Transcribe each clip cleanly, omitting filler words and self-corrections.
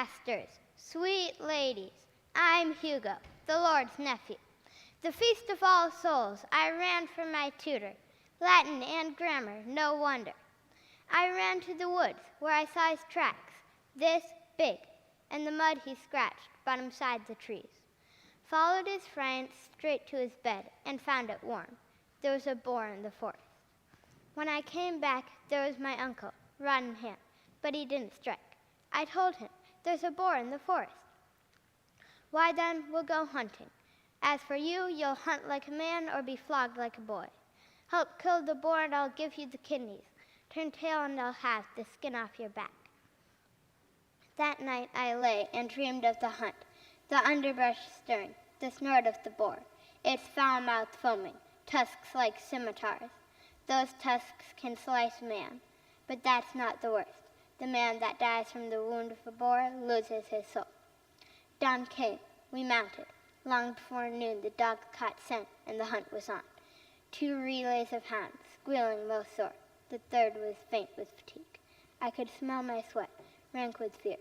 masters, sweet ladies, I'm Hugo, the Lord's nephew. The feast of all souls, I ran from my tutor, Latin and grammar, no wonder. I ran to the woods, where I saw his tracks, this big, and the mud he scratched, bottom side the trees. Followed his friend straight to his bed, and found it warm. There was a boar in the forest. When I came back, there was my uncle, rod in hand, but he didn't strike. I told him, there's a boar in the forest. Why then, we'll go hunting. As for you, you'll hunt like a man or be flogged like a boy. Help kill the boar and I'll give you the kidneys. Turn tail and I'll have the skin off your back. That night I lay and dreamed of the hunt, the underbrush stirring, the snort of the boar, its foul mouth foaming, tusks like scimitars. Those tusks can slice a man, but that's not the worst. The man that dies from the wound of a boar loses his soul. Dawn came, we mounted. Long before noon the dogs caught scent and the hunt was on. 2 relays of hounds, squealing most sore. The third was faint with fatigue. I could smell my sweat, rank with fear.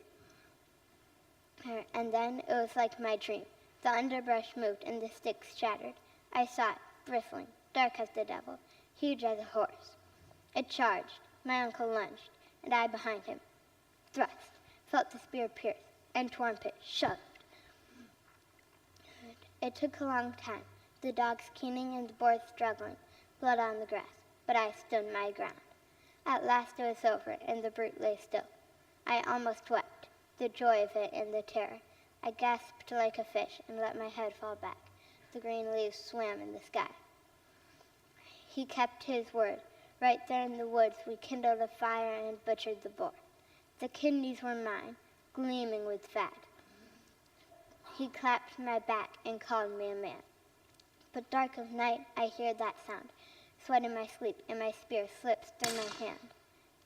And then it was like my dream. The underbrush moved and the sticks shattered. I saw it, bristling, dark as the devil, huge as a horse. It charged, my uncle lunged, and I behind him. Thrust, felt the spear pierce, and torn pit shoved. It took a long time, the dogs keening and the boars struggling, blood on the grass, but I stood my ground. At last it was over, and the brute lay still. I almost wept, the joy of it and the terror. I gasped like a fish and let my head fall back. The green leaves swam in the sky. He kept his word. Right there in the woods we kindled a fire and butchered the boar. The kidneys were mine, gleaming with fat. He clapped my back and called me a man. But dark of night I hear that sound, sweat in my sleep, and my spear slips through my hand.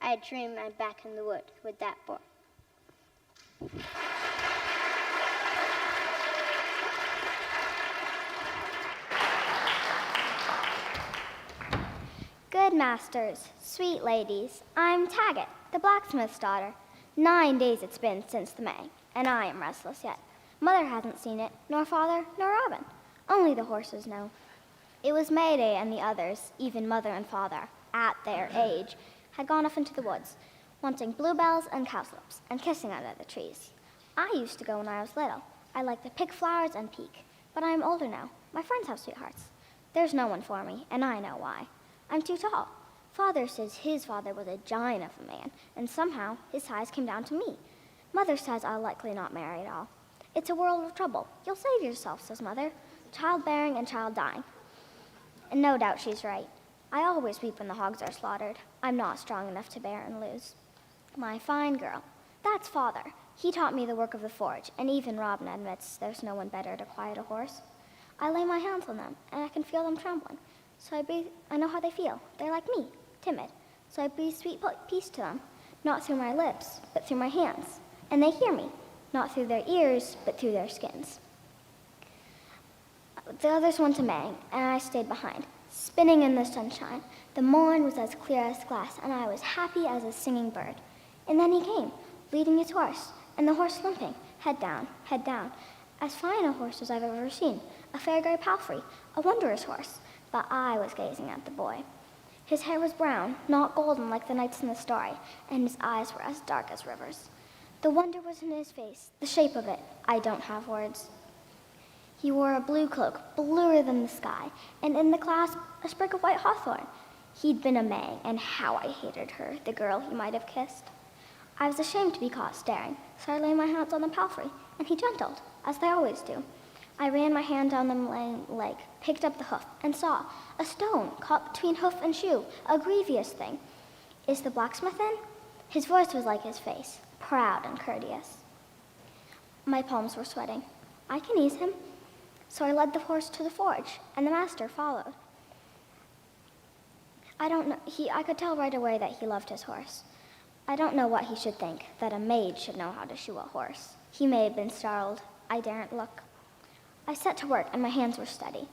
I dream I'm back in the woods with that boar. Good masters, sweet ladies, I'm Taggart, the blacksmith's daughter. 9 days it's been since the May, and I am restless yet. Mother hasn't seen it, nor father, nor Robin. Only the horses know. It was May Day, and the others, even mother and father, at their age, had gone off into the woods, wanting bluebells and cowslips, and kissing under the trees. I used to go when I was little. I liked to pick flowers and peek, but I am older now. My friends have sweethearts. There's no one for me, and I know why. I'm too tall. Father says his father was a giant of a man, and somehow his size came down to me. Mother says I'll likely not marry at all. It's a world of trouble. You'll save yourself, says Mother. Childbearing and child dying. And no doubt she's right. I always weep when the hogs are slaughtered. I'm not strong enough to bear and lose. My fine girl. That's Father. He taught me the work of the forge, and even Robin admits there's no one better to quiet a horse. I lay my hands on them, and I can feel them trembling. So I know how they feel. They're like me, timid. So I breathe sweet peace to them, not through my lips, but through my hands. And they hear me, not through their ears, but through their skins. The others went to May, and I stayed behind, spinning in the sunshine. The morn was as clear as glass, and I was happy as a singing bird. And then he came, leading his horse, and the horse limping, head down, as fine a horse as I've ever seen, a fair gray palfrey, a wondrous horse. But I was gazing at the boy. His hair was brown, not golden like the knights in the story, and his eyes were as dark as rivers. The wonder was in his face, the shape of it. I don't have words. He wore a blue cloak, bluer than the sky, and in the clasp a sprig of white hawthorn. He'd been a May, and how I hated her, the girl he might have kissed. I was ashamed to be caught staring, so I laid my hands on the palfrey, and he gentled, as they always do. I ran my hand down the lame leg, picked up the hoof, and saw a stone caught between hoof and shoe, a grievous thing. Is the blacksmith in? His voice was like his face, proud and courteous. My palms were sweating. I can ease him. So I led the horse to the forge, and the master followed. I could tell right away that he loved his horse. I don't know what he should think, that a maid should know how to shoe a horse. He may have been startled. I daren't look. I set to work, and my hands were steady.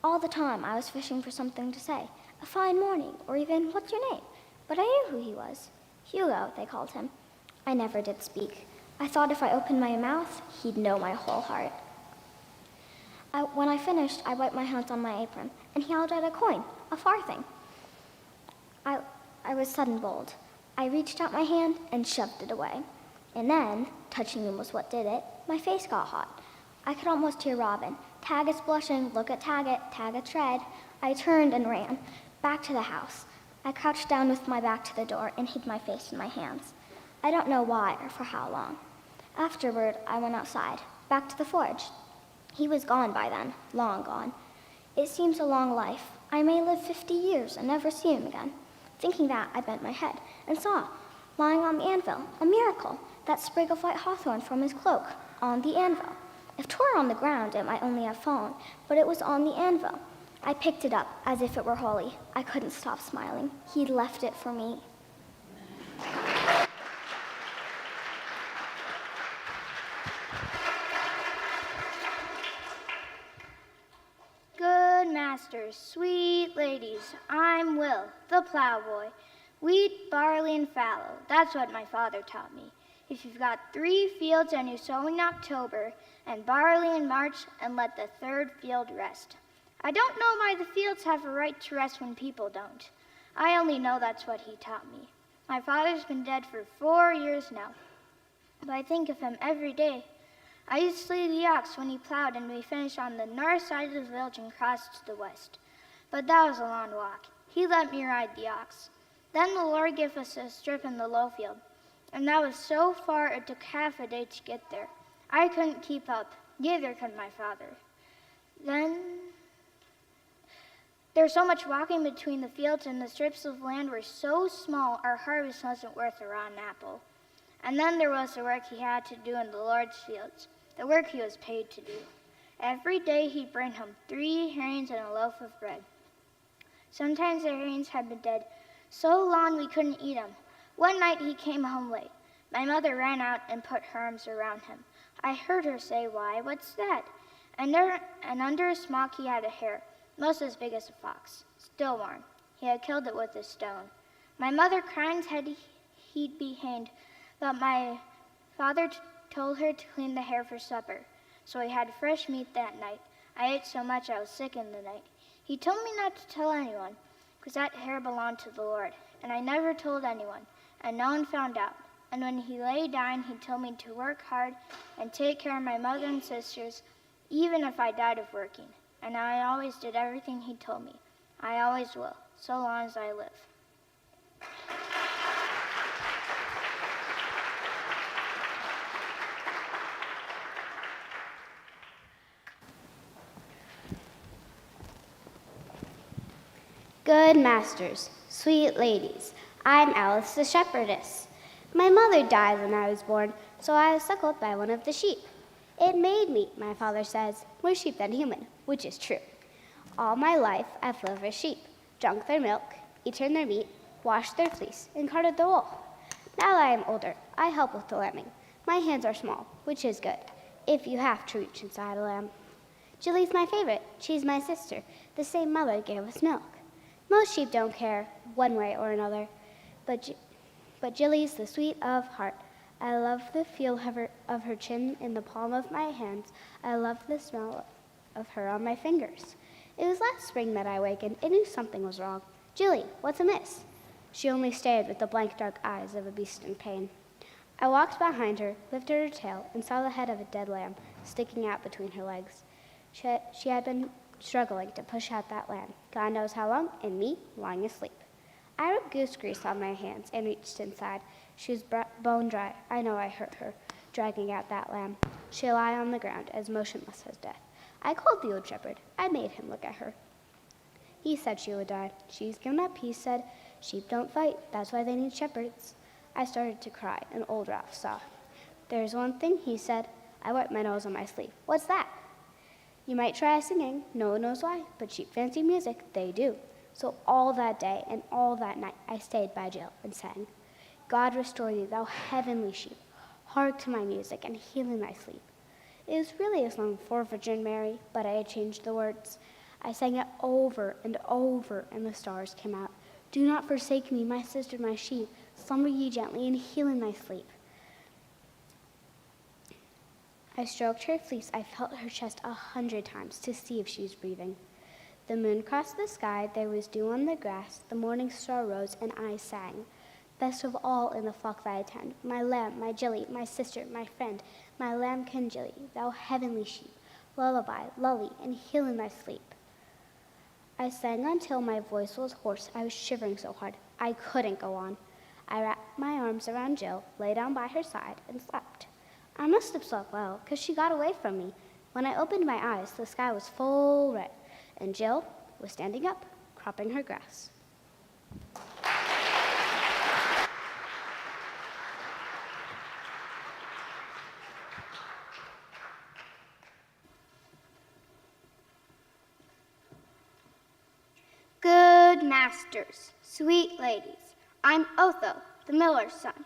All the time I was fishing for something to say, a fine morning, or even, what's your name? But I knew who he was. Hugo, they called him. I never did speak. I thought if I opened my mouth, he'd know my whole heart. When I finished, I wiped my hands on my apron, and he held out a coin, a farthing. I was sudden bold. I reached out my hand and shoved it away. And then, touching him was what did it, my face got hot. I could almost hear Robin. Taggart's blushing, look at Taggart's red. I turned and ran, back to the house. I crouched down with my back to the door and hid my face in my hands. I don't know why or for how long. Afterward, I went outside, back to the forge. He was gone by then, long gone. It seems a long life. I may live 50 years and never see him again. Thinking that, I bent my head and saw, lying on the anvil, a miracle, that sprig of white hawthorn from his cloak, on the anvil. If 'twere on the ground, it might only have fallen, but it was on the anvil. I picked it up as if it were holy. I couldn't stop smiling. He'd left it for me. Good masters, sweet ladies, I'm Will, the plowboy. Wheat, barley, and fallow, that's what my father taught me. If you've got 3 fields and you sow in October, and barley in March, and let the 3rd field rest. I don't know why the fields have a right to rest when people don't. I only know that's what he taught me. My father's been dead for 4 years now, but I think of him every day. I used to lead the ox when he plowed, and we finished on the north side of the village and crossed to the west. But that was a long walk. He let me ride the ox. Then the Lord gave us a strip in the low field, and that was so far it took half a day to get there. I couldn't keep up, neither could my father. Then there was so much walking between the fields, and the strips of land were so small our harvest wasn't worth a rotten apple. And then there was the work he had to do in the Lord's fields, the work he was paid to do. Every day he'd bring home 3 herrings and a loaf of bread. Sometimes the herrings had been dead so long we couldn't eat them. One night he came home late. My mother ran out and put her arms around him. I heard her say, "Why, what's that?" And under his smock he had a hare, most as big as a fox, still warm. He had killed it with a stone. My mother cried said he'd be hanged, but my father told her to clean the hare for supper. So we had fresh meat that night. I ate so much I was sick in the night. He told me not to tell anyone, because that hare belonged to the Lord. And I never told anyone, and no one found out. And when he lay dying, he told me to work hard and take care of my mother and sisters, even if I died of working. And I always did everything he told me. I always will, so long as I live. Good masters, sweet ladies, I'm Alice the shepherdess. My mother died when I was born, so I was suckled by one of the sheep. It made me, my father says, more sheep than human, which is true. All my life I've lived with sheep, drunk their milk, eaten their meat, washed their fleece, and carded their wool. Now that I am older, I help with the lambing. My hands are small, which is good, if you have to reach inside a lamb. Jilly's my favorite. She's my sister. The same mother gave us milk. Most sheep don't care, one way or another, but Jilly's the sweet of heart. I love the feel of her chin in the palm of my hands. I love the smell of her on my fingers. It was last spring that I awakened and knew something was wrong. Jilly, what's amiss? She only stared with the blank dark eyes of a beast in pain. I walked behind her, lifted her tail, and saw the head of a dead lamb sticking out between her legs. She had been struggling to push out that lamb, God knows how long, and me lying asleep. I rubbed goose grease on my hands and reached inside. She was bone dry. I know I hurt her, dragging out that lamb. She lay on the ground as motionless as death. I called the old shepherd. I made him look at her. He said she would die. She's given up, he said. Sheep don't fight. That's why they need shepherds. I started to cry, and old Ralph saw. There's one thing, he said. I wiped my nose on my sleeve. What's that? You might try singing. No one knows why, but sheep fancy music. They do. So all that day and all that night I stayed by Jill and sang, God restore thee, thou heavenly sheep. Hark to my music and healing thy sleep. It was really a song for Virgin Mary, but I had changed the words. I sang it over and over, and the stars came out. Do not forsake me, my sister, my sheep. Slumber ye gently and heal in thy sleep. I stroked her fleece. I felt her chest 100 times to see if she was breathing. The moon crossed the sky. There was dew on the grass. The morning star rose, and I sang. Best of all in the flock that I tend, my lamb, my Jilly, my sister, my friend, my lambkin Jilly, thou heavenly sheep, lullaby, lully, and heal in thy sleep. I sang until my voice was hoarse. I was shivering so hard I couldn't go on. I wrapped my arms around Jill, lay down by her side, and slept. I must have slept well, 'cause she got away from me. When I opened my eyes, the sky was full red, and Jill was standing up, cropping her grass. Good masters, sweet ladies, I'm Otho, the miller's son.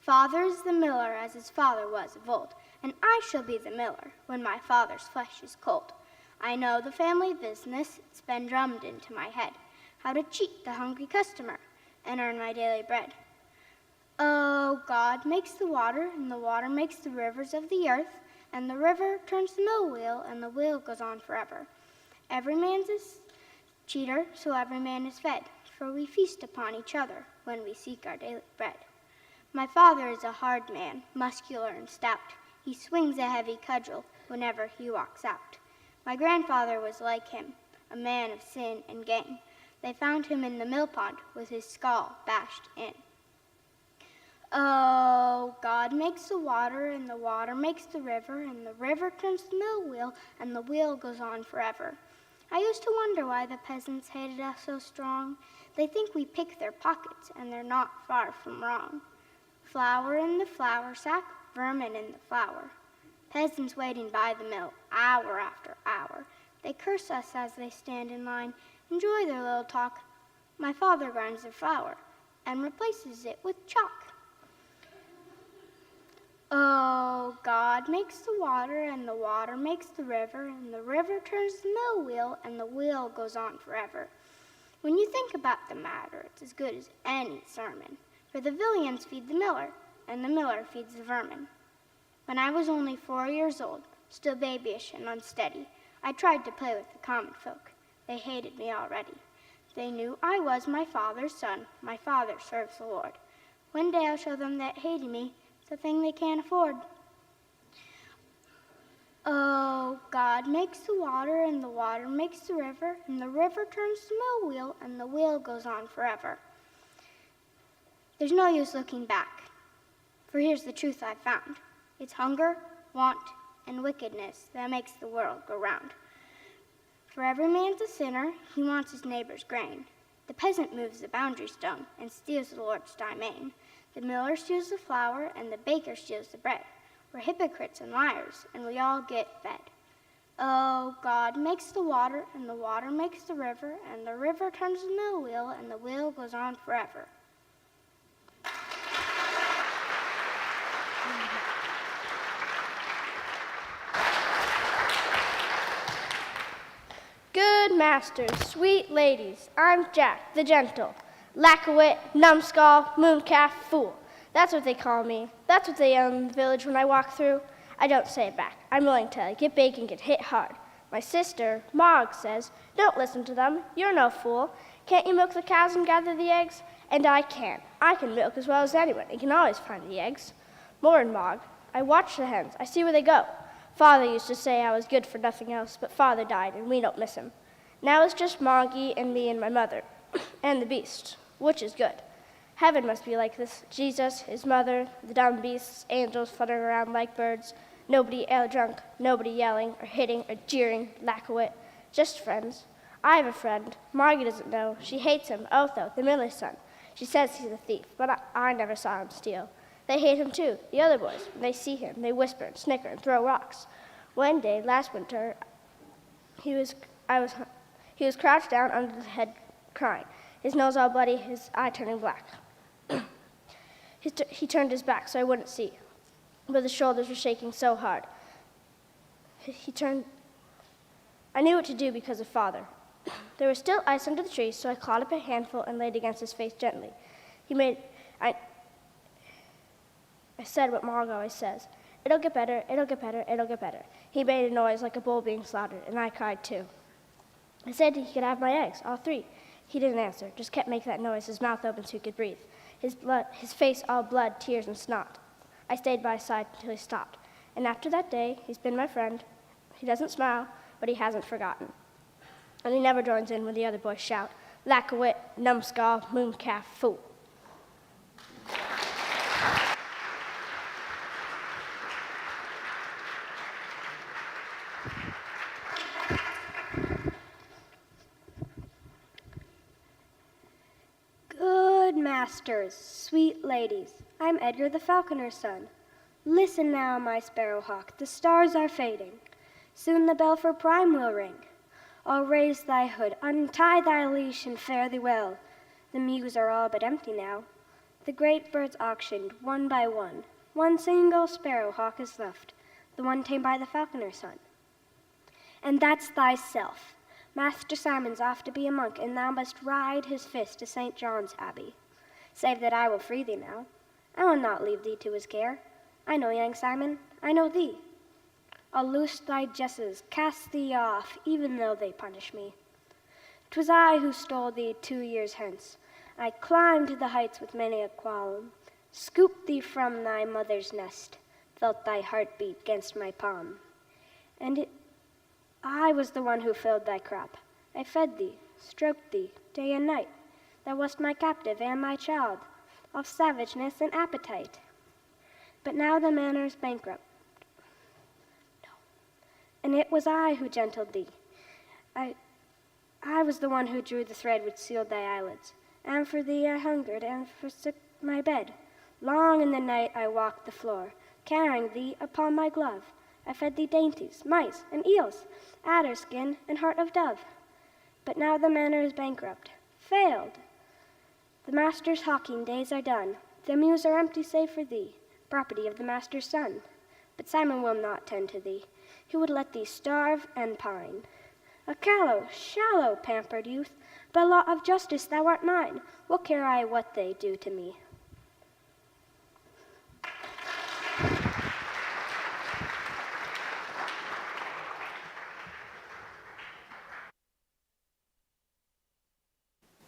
Father is the miller as his father was of old, and I shall be the miller when my father's flesh is cold. I know the family business, it's been drummed into my head, how to cheat the hungry customer and earn my daily bread. Oh, God makes the water, and the water makes the rivers of the earth, and the river turns the mill wheel, and the wheel goes on forever. Every man's a cheater, so every man is fed, for we feast upon each other when we seek our daily bread. My father is a hard man, muscular and stout. He swings a heavy cudgel whenever he walks out. My grandfather was like him, a man of sin and gain. They found him in the mill pond with his skull bashed in. Oh, God makes the water, and the water makes the river, and the river turns the mill wheel, and the wheel goes on forever. I used to wonder why the peasants hated us so strong. They think we pick their pockets, and they're not far from wrong. Flour in the flour sack, vermin in the flour. Peasants waiting by the mill, hour after hour. They curse us as they stand in line, enjoy their little talk. My father grinds their flour and replaces it with chalk. Oh, God makes the water, and the water makes the river, and the river turns the mill wheel, and the wheel goes on forever. When you think about the matter, it's as good as any sermon, for the villains feed the miller, and the miller feeds the vermin. When I was only 4 years old, still babyish and unsteady, I tried to play with the common folk. They hated me already. They knew I was my father's son. My father serves the Lord. One day I'll show them that hating me is a thing they can't afford. Oh, God makes the water, and the water makes the river, and the river turns the mill wheel, and the wheel goes on forever. There's no use looking back, for here's the truth I've found. It's hunger, want, and wickedness that makes the world go round. For every man's a sinner, he wants his neighbor's grain. The peasant moves the boundary stone and steals the Lord's domain. The miller steals the flour, and the baker steals the bread. We're hypocrites and liars, and we all get fed. Oh, God makes the water, and the water makes the river, and the river turns the mill wheel, and the wheel goes on forever. Good masters, sweet ladies, I'm Jack the Gentle. Lack-a-wit, numbskull, mooncalf, fool. That's what they call me. That's what they yell in the village when I walk through. I don't say it back. I'm willing to get big and get hit hard. My sister, Mog, says, don't listen to them. You're no fool. Can't you milk the cows and gather the eggs? And I can. I can milk as well as anyone and can always find the eggs. More than Mog. I watch the hens. I see where they go. Father used to say I was good for nothing else, but Father died, and we don't miss him. Now it's just Moggy and me and my mother, and the beast, which is good. Heaven must be like this. Jesus, his mother, the dumb beasts, angels fluttering around like birds, nobody drunk, nobody yelling or hitting or jeering, lack-a-wit, just friends. I have a friend. Margie doesn't know. She hates him, Otho, the miller's son. She says he's a thief, but I never saw him steal. They hate him too, the other boys. When they see him, they whisper and snicker and throw rocks. One day, last winter, he was crouched down under the head crying, his nose all bloody, his eye turning black. He turned his back so I wouldn't see, but his shoulders were shaking so hard. I knew what to do because of Father. There was still ice under the trees, so I clawed up a handful and laid it against his face gently. I said what Mog always says, It'll get better, it'll get better, it'll get better. He made a noise like a bull being slaughtered, and I cried too. I said he could have my eggs, all 3. He didn't answer, just kept making that noise, his mouth open so he could breathe. His face all blood, tears, and snot. I stayed by his side until he stopped. And after that day, he's been my friend. He doesn't smile, but he hasn't forgotten. And he never joins in when the other boys shout, lack of wit, numbskull, mooncalf, fool. Good masters, sweet ladies, I'm Edgar the falconer's son. Listen now, my sparrowhawk, the stars are fading. Soon the bell for prime will ring. Oh, raise thy hood, untie thy leash, and fare thee well. The mews are all but empty now. The great birds auctioned, one by one. One single sparrowhawk is left, the one tamed by the falconer's son. And that's thyself. Master Simon's off to be a monk, and thou must ride his fist to St. John's Abbey. Save that I will free thee now. I will not leave thee to his care. I know young Simon, I know thee. I'll loose thy jesses, cast thee off, even though they punish me. 'Twas I who stole thee 2 years hence. I climbed to the heights with many a qualm, scooped thee from thy mother's nest, felt thy heart beat 'gainst my palm. I was the one who filled thy crop. I fed thee, stroked thee, day and night. Thou wast my captive and my child, of savageness and appetite. But now the manor's bankrupt. No. And it was I who gentled thee. I was the one who drew the thread which sealed thy eyelids. And for thee I hungered and forsook my bed. Long in the night I walked the floor, carrying thee upon my glove. I fed thee dainties, mice, and eels, adder skin, and heart of dove. But now the manor is bankrupt, failed. The master's hawking days are done. The mews are empty save for thee, property of the master's son. But Simon will not tend to thee. He would let thee starve and pine. A callow, shallow, pampered youth, by law of justice thou art mine. What care I what they do to me?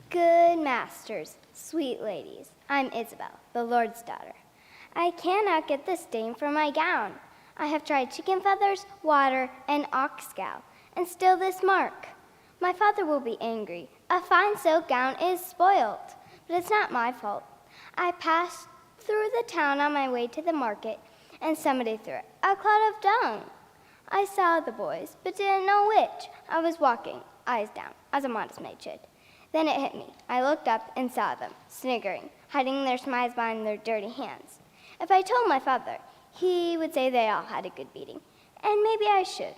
Good masters, sweet ladies, I'm Isabel, the Lord's daughter. I cannot get the stain from my gown. I have tried chicken feathers, water, and ox scowl, and still this mark. My father will be angry. A fine silk gown is spoiled, but it's not my fault. I passed through the town on my way to the market, and somebody threw it, a cloud of dung. I saw the boys, but didn't know which. I was walking, eyes down, as a modest maid should. Then it hit me. I looked up and saw them, sniggering, hiding their smiles behind their dirty hands. If I told my father, he would say they all had a good beating, and maybe I should.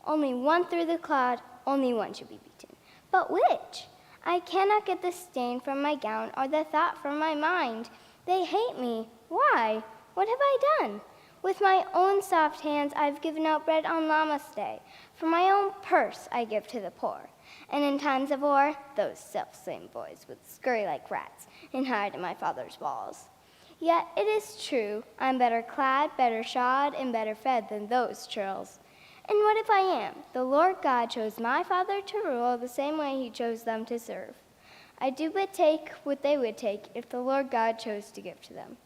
Only one threw the clod, only one should be beaten. But which? I cannot get the stain from my gown or the thought from my mind. They hate me. Why? What have I done? With my own soft hands I've given out bread on Lammas Day. From my own purse I give to the poor. And in times of war, those self-same boys would scurry like rats and hide in my father's walls. Yet it is true, I'm better clad, better shod, and better fed than those churls. And what if I am? The Lord God chose my father to rule the same way he chose them to serve. I do but take what they would take if the Lord God chose to give to them.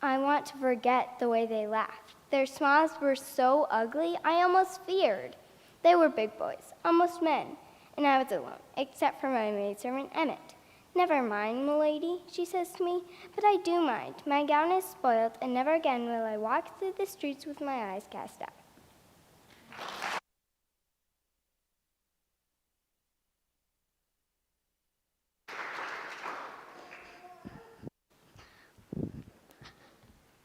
I want to forget the way they laughed. Their smiles were so ugly, I almost feared. They were big boys, almost men, and I was alone, except for my maidservant Emmett. Never mind, milady, she says to me, but I do mind. My gown is spoiled, and never again will I walk through the streets with my eyes cast down.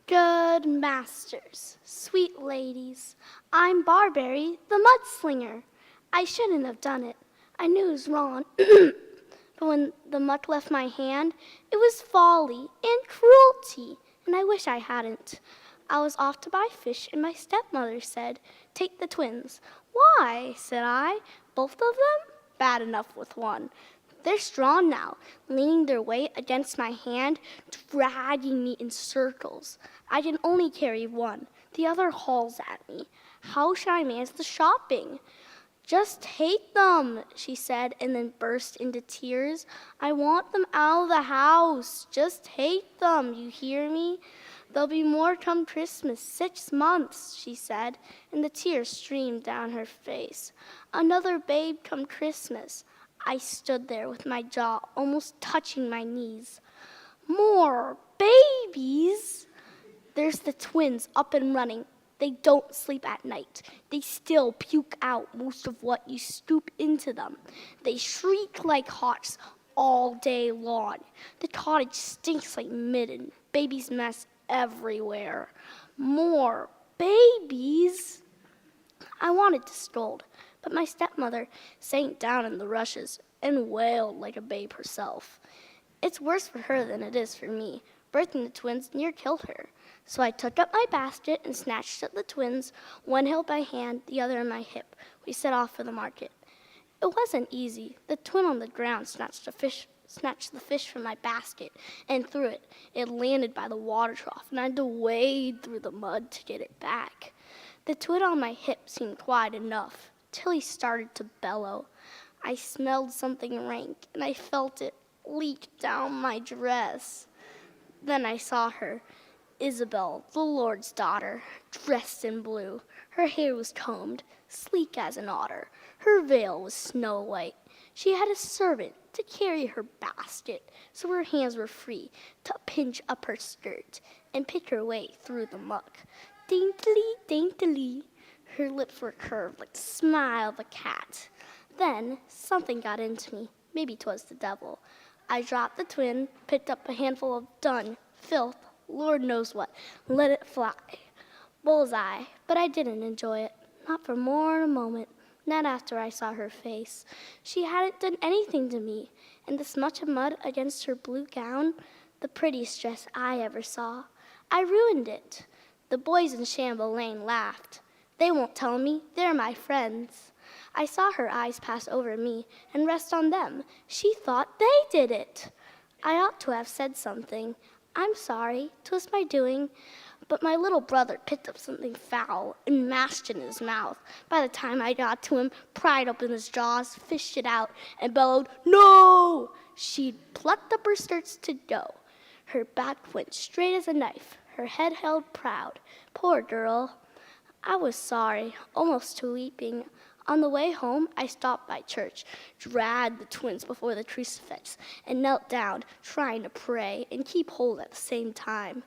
Good masters, sweet ladies, I'm Barbari, the mudslinger. I shouldn't have done it. I knew it was wrong. But when the muck left my hand, it was folly and cruelty, and I wish I hadn't. I was off to buy fish, and my stepmother said, "Take the twins." "Why?" said I. "Both of them? Bad enough with one. They're strong now, leaning their weight against my hand, dragging me in circles. I can only carry one. The other hauls at me. How shall I manage the shopping? Just take them, she said, and then burst into tears. I want them out of the house. Just take them, you hear me? There'll be more come Christmas, 6 months, she said, and the tears streamed down her face. Another babe come Christmas. I stood there with my jaw almost touching my knees. More babies? There's the twins up and running. They don't sleep at night. They still puke out most of what you scoop into them. They shriek like hawks all day long. The cottage stinks like midden. Babies mess everywhere. More babies? I wanted to scold, but my stepmother sank down in the rushes and wailed like a babe herself. It's worse for her than it is for me. Birthing the twins near killed her. So I took up my basket and snatched up the twins, one held by hand, the other in my hip. We set off for the market. It wasn't easy. The twin on the ground snatched the fish from my basket and threw it. It landed by the water trough, and I had to wade through the mud to get it back. The twin on my hip seemed quiet enough, till he started to bellow. I smelled something rank, and I felt it leak down my dress. Then I saw her. Isabel, the Lord's daughter, dressed in blue. Her hair was combed, sleek as an otter. Her veil was snow white. She had a servant to carry her basket, so her hands were free to pinch up her skirt and pick her way through the muck. Daintily, daintily, her lips were curved like the smile of a cat. Then something got into me. Maybe 'twas the devil. I dropped the twin, picked up a handful of dung, filth, Lord knows what, let it fly. Bullseye, but I didn't enjoy it, not for more than a moment, not after I saw her face. She hadn't done anything to me, and the smudge of mud against her blue gown, the prettiest dress I ever saw. I ruined it. The boys in Shamble Lane laughed. They won't tell me, they're my friends. I saw her eyes pass over me and rest on them. She thought they did it. I ought to have said something. I'm sorry, 'twas my doing, but my little brother picked up something foul and mashed it in his mouth. By the time I got to him, pried open his jaws, fished it out, and bellowed, "No!" She'd plucked up her skirts to go. Her back went straight as a knife, her head held proud. Poor girl. I was sorry, almost to weeping. On the way home, I stopped by church, dragged the twins before the crucifix, and knelt down, trying to pray and keep hold at the same time.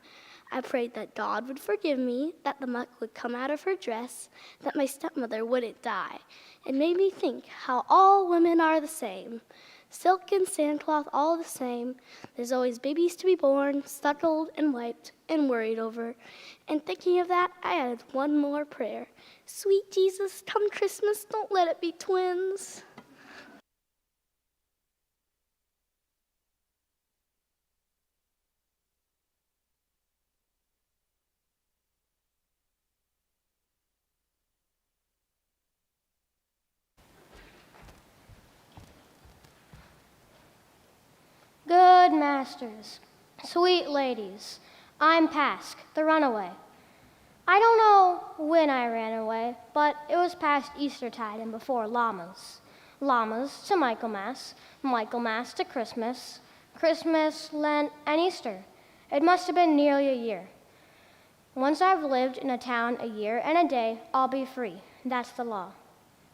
I prayed that God would forgive me, that the muck would come out of her dress, that my stepmother wouldn't die. It made me think how all women are the same. Silk and sandcloth all the same. There's always babies to be born, suckled and wiped and worried over. And thinking of that, I added one more prayer. Sweet Jesus, come Christmas, don't let it be twins. Good masters, sweet ladies, I'm Pasc, the runaway. I don't know when I ran away, but it was past Eastertide and before Lammas. Lammas to Michaelmas to Christmas, Christmas, Lent, and Easter. It must have been nearly a year. Once I've lived in a town a year and a day, I'll be free. That's the law.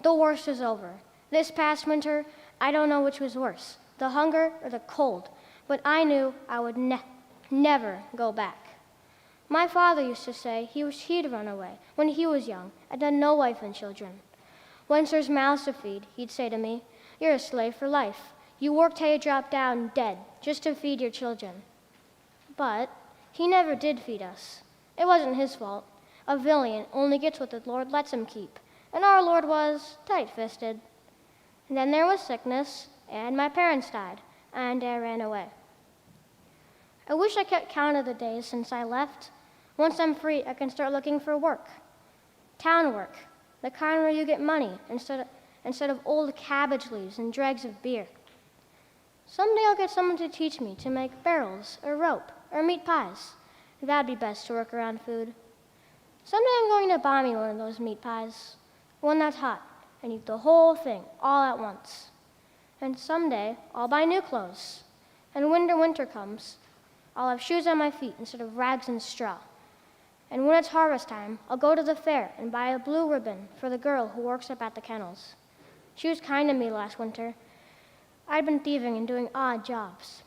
The worst is over. This past winter, I don't know which was worse, the hunger or the cold, but I knew I would never go back. My father used to say he'd run away when he was young and had no wife and children. Once there's mouths to feed, he'd say to me, "You're a slave for life. You work till you drop down dead just to feed your children." But he never did feed us. It wasn't his fault. A villain only gets what the Lord lets him keep, and our Lord was tight-fisted. And then there was sickness, and my parents died, and I ran away. I wish I kept count of the days since I left. Once I'm free, I can start looking for work. Town work, the kind where you get money instead of old cabbage leaves and dregs of beer. Someday I'll get someone to teach me to make barrels or rope or meat pies. That'd be best to work around food. Someday I'm going to buy me one of those meat pies, one that's hot, and eat the whole thing all at once. And someday I'll buy new clothes. And when winter comes, I'll have shoes on my feet instead of rags and straw. And when it's harvest time, I'll go to the fair and buy a blue ribbon for the girl who works up at the kennels. She was kind to me last winter. I'd been thieving and doing odd jobs.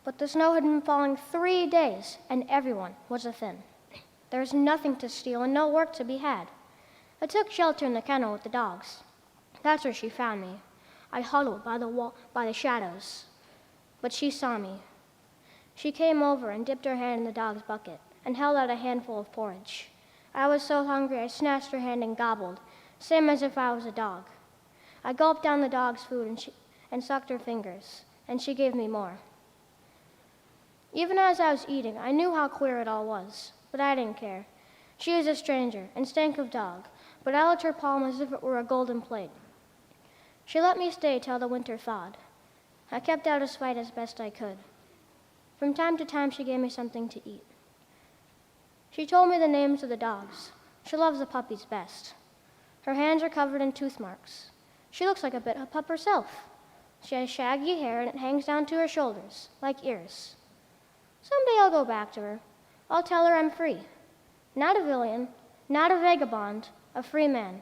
But the snow had been falling 3 days, and everyone was within. There was nothing to steal and no work to be had. I took shelter in the kennel with the dogs. That's where she found me. I huddled by the wall, by the shadows. But she saw me. She came over and dipped her hand in the dog's bucket and held out a handful of porridge. I was so hungry I snatched her hand and gobbled, same as if I was a dog. I gulped down the dog's food and sucked her fingers, and she gave me more. Even as I was eating, I knew how queer it all was, but I didn't care. She was a stranger and stank of dog, but I licked her palm as if it were a golden plate. She let me stay till the winter thawed. I kept out a fight as best I could. From time to time, she gave me something to eat. She told me the names of the dogs. She loves the puppies best. Her hands are covered in tooth marks. She looks like a bit of a pup herself. She has shaggy hair and it hangs down to her shoulders, like ears. Someday I'll go back to her. I'll tell her I'm free. Not a villain, not a vagabond, a free man.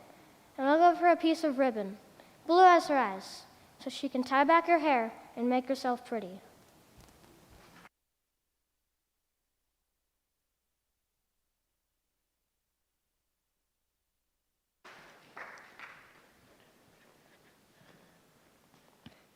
And I'll give her a piece of ribbon, blue as her eyes, so she can tie back her hair and make herself pretty.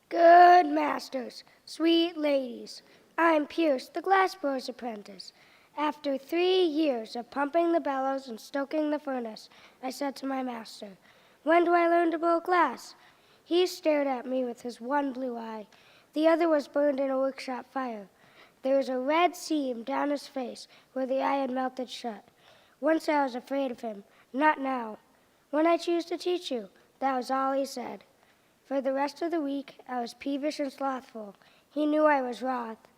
Good masters, sweet ladies, I'm Pierce, the glassblower's apprentice. After 3 years of pumping the bellows and stoking the furnace, I said to my master, "When do I learn to blow glass?" He stared at me with his one blue eye. The other was burned in a workshop fire. There was a red seam down his face where the eye had melted shut. Once I was afraid of him, not now. "When I choose to teach you," that was all he said. For the rest of the week, I was peevish and slothful. He knew I was wroth.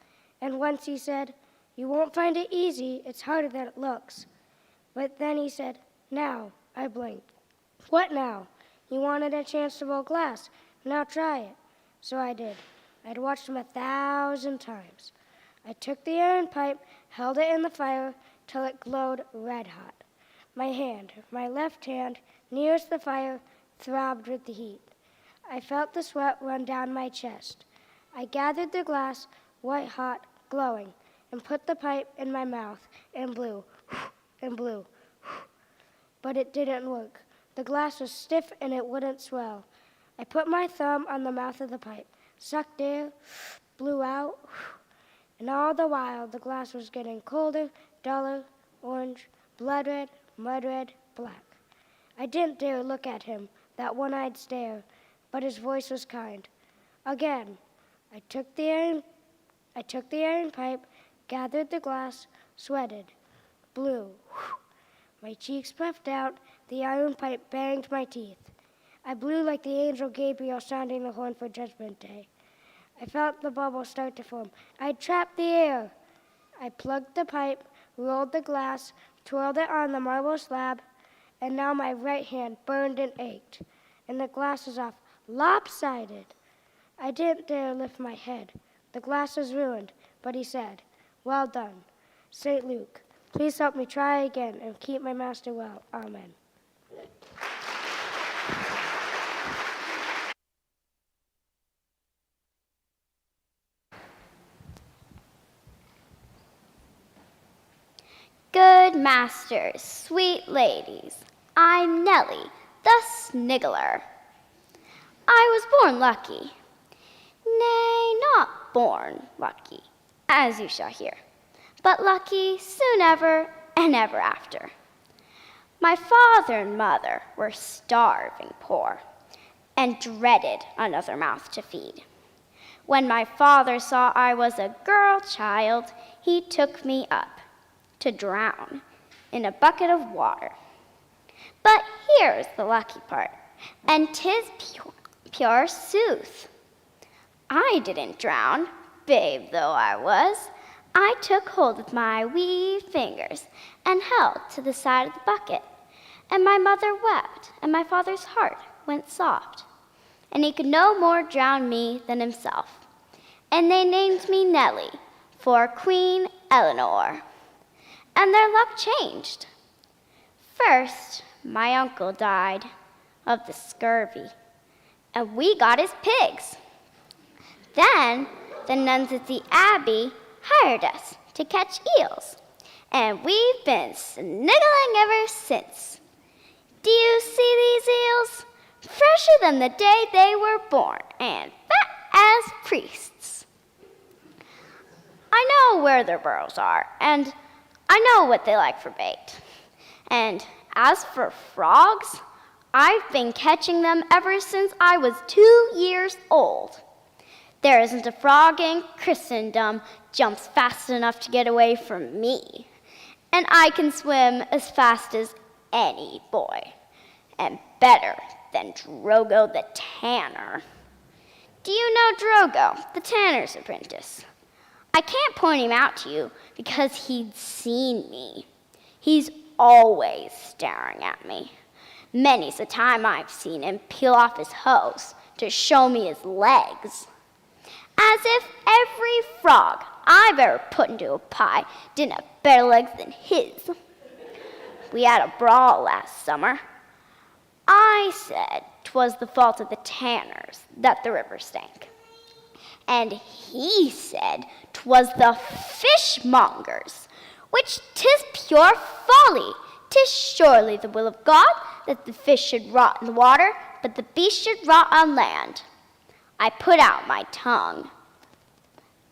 And once he said, "You won't find it easy. It's harder than it looks." But then he said, "Now." I blinked. "What now?" "You wanted a chance to blow glass. Now try it." So I did. I'd watched him 1,000 times. I took the iron pipe, held it in the fire till it glowed red hot. My left hand, nearest the fire, throbbed with the heat. I felt the sweat run down my chest. I gathered the glass, white hot, glowing, and put the pipe in my mouth and blew, and blew. But it didn't work. The glass was stiff and it wouldn't swell. I put my thumb on the mouth of the pipe, sucked air, blew out, and all the while the glass was getting colder, duller, orange, blood red, mud red, black. I didn't dare look at him, that one-eyed stare, but his voice was kind. Again, I took the iron pipe, gathered the glass, sweated, blew. My cheeks puffed out, the iron pipe banged my teeth. I blew like the angel Gabriel sounding the horn for Judgment Day. I felt the bubbles start to form. I trapped the air. I plugged the pipe, rolled the glass, twirled it on the marble slab, and now my right hand burned and ached, and the glass was off, lopsided. I didn't dare lift my head. The glass was ruined, but he said, "Well done. St. Luke, please help me try again and keep my master well. Amen." Good masters, sweet ladies, I'm Nellie, the sniggler. I was born lucky. Nay, not born lucky, as you shall hear, but lucky soon ever and ever after. My father and mother were starving poor and dreaded another mouth to feed. When my father saw I was a girl child, he took me up to drown in a bucket of water. But here's the lucky part, and 'tis pure sooth. I didn't drown, babe though I was. I took hold with my wee fingers and held to the side of the bucket. And my mother wept, and my father's heart went soft. And he could no more drown me than himself. And they named me Nellie for Queen Eleanor. And their luck changed. First, my uncle died of the scurvy, and we got his pigs. Then the nuns at the abbey hired us to catch eels, and we've been sniggling ever since. Do you see these eels? Fresher than the day they were born, and fat as priests. I know where their burrows are, and I know what they like for bait. And as for frogs, I've been catching them ever since I was 2 years old. There isn't a frog in Christendom jumps fast enough to get away from me. And I can swim as fast as any boy, and better than Drogo the Tanner. Do you know Drogo, the tanner's apprentice? I can't point him out to you because he'd seen me. He's always staring at me. Many's the time I've seen him peel off his hose to show me his legs. As if every frog I've ever put into a pie didn't have better legs than his. We had a brawl last summer. I said 'twas the fault of the tanners that the river stank. And he said 'twas the fishmongers, which 'tis pure folly. 'Tis surely the will of God that the fish should rot in the water, but the beast should rot on land. I put out my tongue.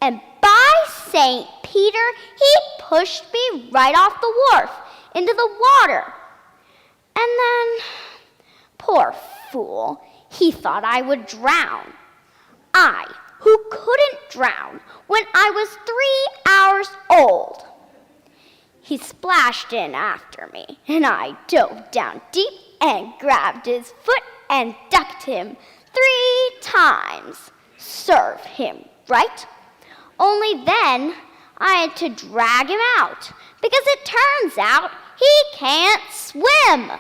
And by St. Peter, he pushed me right off the wharf into the water. And then, poor fool, he thought I would drown. I, who couldn't drown when I was 3 hours old. He splashed in after me, and I dove down deep and grabbed his foot and ducked him 3 times. Serve him right. Only then I had to drag him out, because it turns out he can't swim.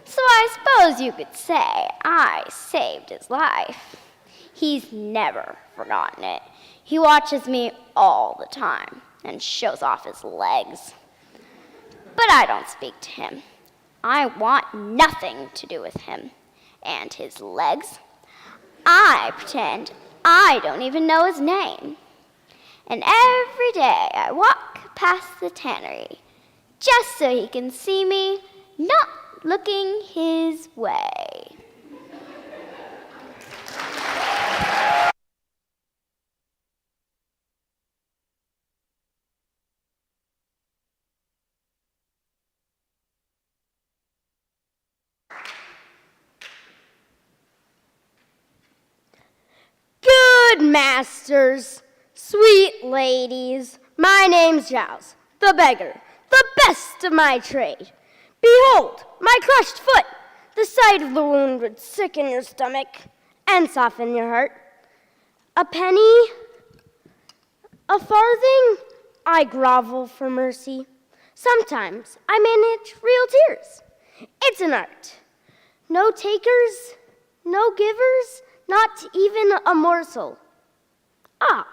So I suppose you could say I saved his life. He's never forgotten it. He watches me all the time and shows off his legs. But I don't speak to him. I want nothing to do with him and his legs. I pretend I don't even know his name. And every day I walk past the tannery just so he can see me not looking his way. Good masters, sweet ladies, my name's Giles, the beggar, the best of my trade. Behold, my crushed foot. The sight of the wound would sicken your stomach and soften your heart. A penny, a farthing, I grovel for mercy. Sometimes I manage real tears. It's an art. No takers, no givers, not even a morsel. Ah,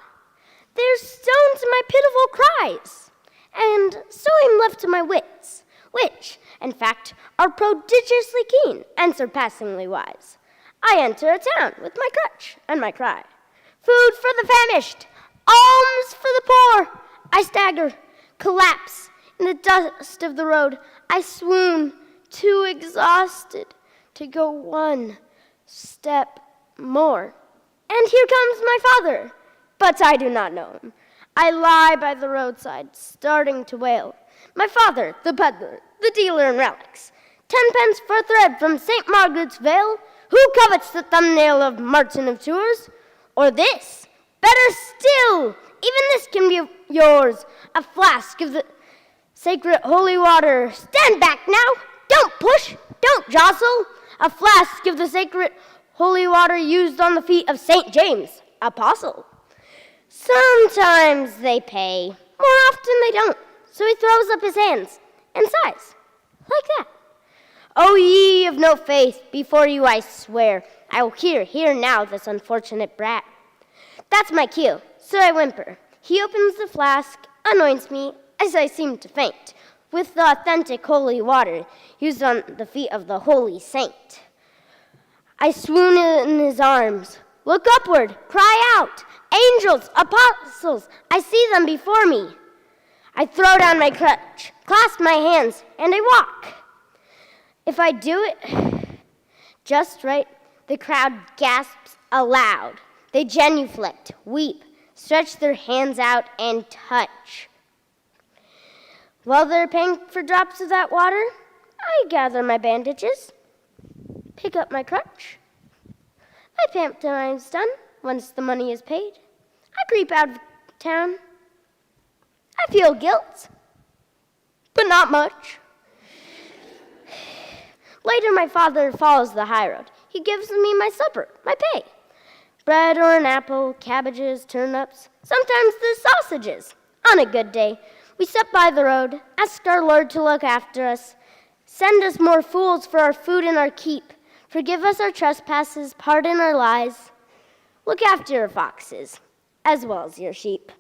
there's stone to my pitiful cries, and so I'm left to my wits, which, in fact, are prodigiously keen and surpassingly wise. I enter a town with my crutch and my cry. Food for the famished, alms for the poor. I stagger, collapse in the dust of the road. I swoon, too exhausted to go one step more. And here comes my father, but I do not know him. I lie by the roadside, starting to wail. My father, the peddler, the dealer in relics. 10 pence for a thread from St. Margaret's Vale. Who covets the thumbnail of Martin of Tours? Or this? Better still, even this can be yours. A flask of the sacred holy water. Stand back now. Don't push. Don't jostle. A flask of the sacred holy water used on the feet of St. James, apostle. Sometimes they pay. More often they don't. So he throws up his hands and sighs, like that. O ye of no faith, before you I swear, I will hear now this unfortunate brat. That's my cue, so I whimper. He opens the flask, anoints me, as I seem to faint, with the authentic holy water used on the feet of the holy saint. I swoon in his arms. Look upward, cry out. Angels, apostles, I see them before me. I throw down my crutch, clasp my hands, and I walk. If I do it just right, the crowd gasps aloud. They genuflect, weep, stretch their hands out, and touch. While they're paying for drops of that water, I gather my bandages, pick up my crutch. My pantomime's done. Once the money is paid, I creep out of town. I feel guilt, but not much. Later, my father follows the high road. He gives me my supper, my pay. Bread or an apple, cabbages, turnips, sometimes there's sausages. On a good day, we step by the road, ask our Lord to look after us, send us more fools for our food and our keep, forgive us our trespasses, pardon our lies, look after your foxes, as well as your sheep.